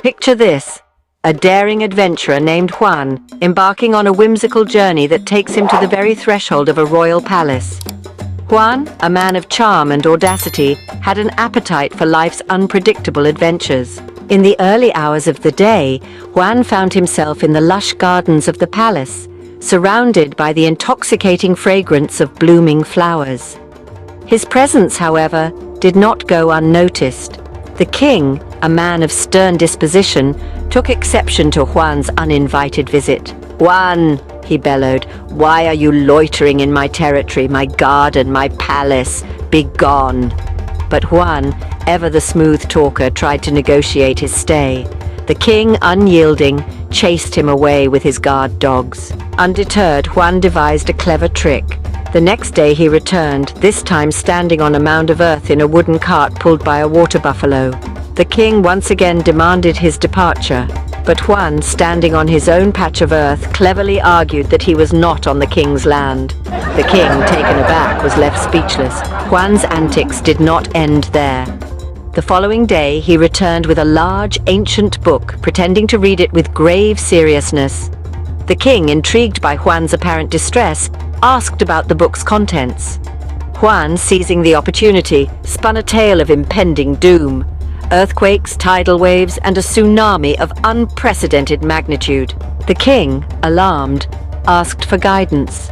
Picture this: a daring adventurer named Juan, embarking on a whimsical journey that takes him to the very threshold of a royal palace. Juan, a man of charm and audacity, had an appetite for life's unpredictable adventures. In the early hours of the day, Juan found himself in the lush gardens of the palace, surrounded by the intoxicating fragrance of blooming flowers. His presence, however, did not go unnoticed. The king, a man of stern disposition, took exception to Juan's uninvited visit. "Juan," he bellowed, "why are you loitering in my territory, my garden, my palace? Begone!" But Juan, ever the smooth talker, tried to negotiate his stay. The king, unyielding, chased him away with his guard dogs. Undeterred, Juan devised a clever trick. The next day he returned, this time standing on a mound of earth in a wooden cart pulled by a water buffalo. The king once again demanded his departure, but Juan, standing on his own patch of earth, cleverly argued that he was not on the king's land. The king, taken aback, was left speechless. Juan's antics did not end there. The following day he returned with a large, ancient book, pretending to read it with grave seriousness. The king, intrigued by Juan's apparent distress, asked about the book's contents. Juan, seizing the opportunity, spun a tale of impending doom. Earthquakes, tidal waves, and a tsunami of unprecedented magnitude. The king, alarmed, asked for guidance.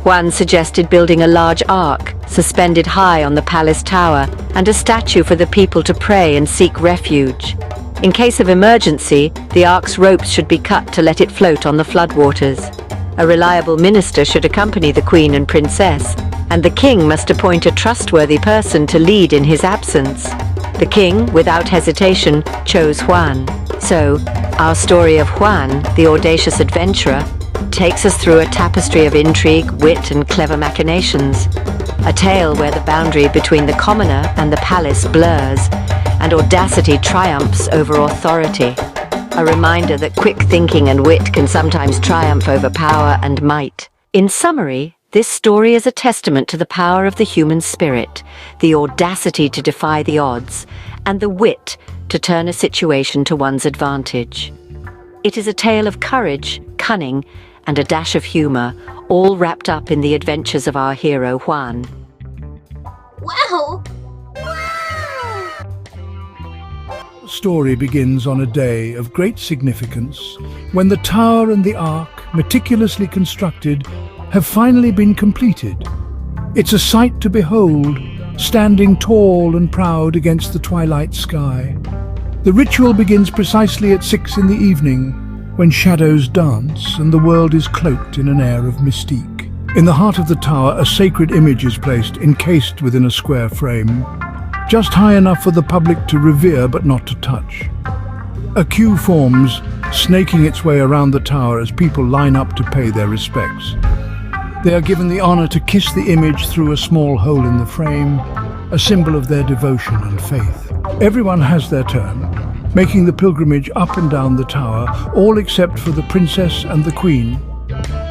Juan suggested building a large ark, suspended high on the palace tower, and a statue for the people to pray and seek refuge. In case of emergency, the ark's ropes should be cut to let it float on the floodwaters. A reliable minister should accompany the queen and princess, and the king must appoint a trustworthy person to lead in his absence. The king, without hesitation, chose Juan. So, our story of Juan, the audacious adventurer, takes us through a tapestry of intrigue, wit, and clever machinations. A tale where the boundary between the commoner and the palace blurs, and audacity triumphs over authority. A reminder that quick thinking and wit can sometimes triumph over power and might. In summary, this story is a testament to the power of the human spirit, the audacity to defy the odds, and the wit to turn a situation to one's advantage. It is a tale of courage, cunning, and a dash of humor, all wrapped up in the adventures of our hero Juan. Wow! The story begins on a day of great significance when the tower and the ark, meticulously constructed, have finally been completed. It's a sight to behold, standing tall and proud against the twilight sky. The ritual begins precisely at 6 in the evening, when shadows dance and the world is cloaked in an air of mystique. In the heart of the tower, a sacred image is placed, encased within a square frame, just high enough for the public to revere but not to touch. A queue forms, snaking its way around the tower as people line up to pay their respects. They are given the honor to kiss the image through a small hole in the frame, a symbol of their devotion and faith. Everyone has their turn, making the pilgrimage up and down the tower, all except for the princess and the queen.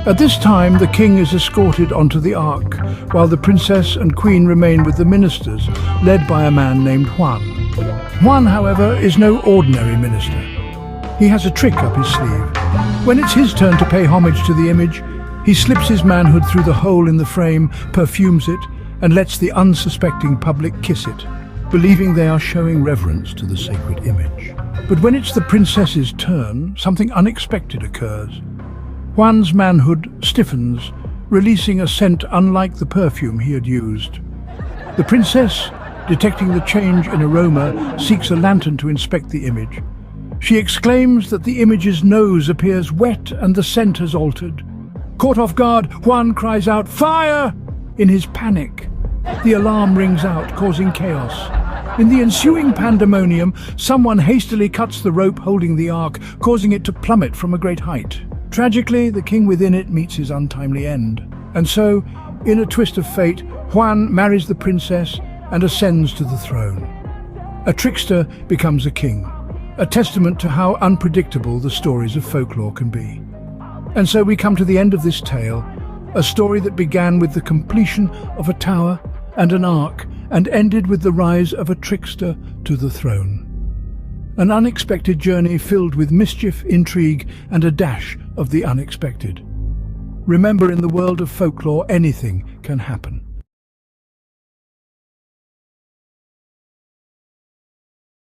At this time, the king is escorted onto the ark, while the princess and queen remain with the ministers, led by a man named Juan. Juan, however, is no ordinary minister. He has a trick up his sleeve. When it's his turn to pay homage to the image, he slips his manhood through the hole in the frame, perfumes it, and lets the unsuspecting public kiss it, believing they are showing reverence to the sacred image. But when it's the princess's turn, something unexpected occurs. Juan's manhood stiffens, releasing a scent unlike the perfume he had used. The princess, detecting the change in aroma, seeks a lantern to inspect the image. She exclaims that the image's nose appears wet and the scent has altered. Caught off guard, Juan cries out, "Fire!" In his panic, the alarm rings out, causing chaos. In the ensuing pandemonium, someone hastily cuts the rope holding the ark, causing it to plummet from a great height. Tragically, the king within it meets his untimely end. And so, in a twist of fate, Juan marries the princess and ascends to the throne. A trickster becomes a king, a testament to how unpredictable the stories of folklore can be. And so we come to the end of this tale, a story that began with the completion of a tower and an ark and ended with the rise of a trickster to the throne. An unexpected journey filled with mischief, intrigue, and a dash of the unexpected. Remember, in the world of folklore, anything can happen.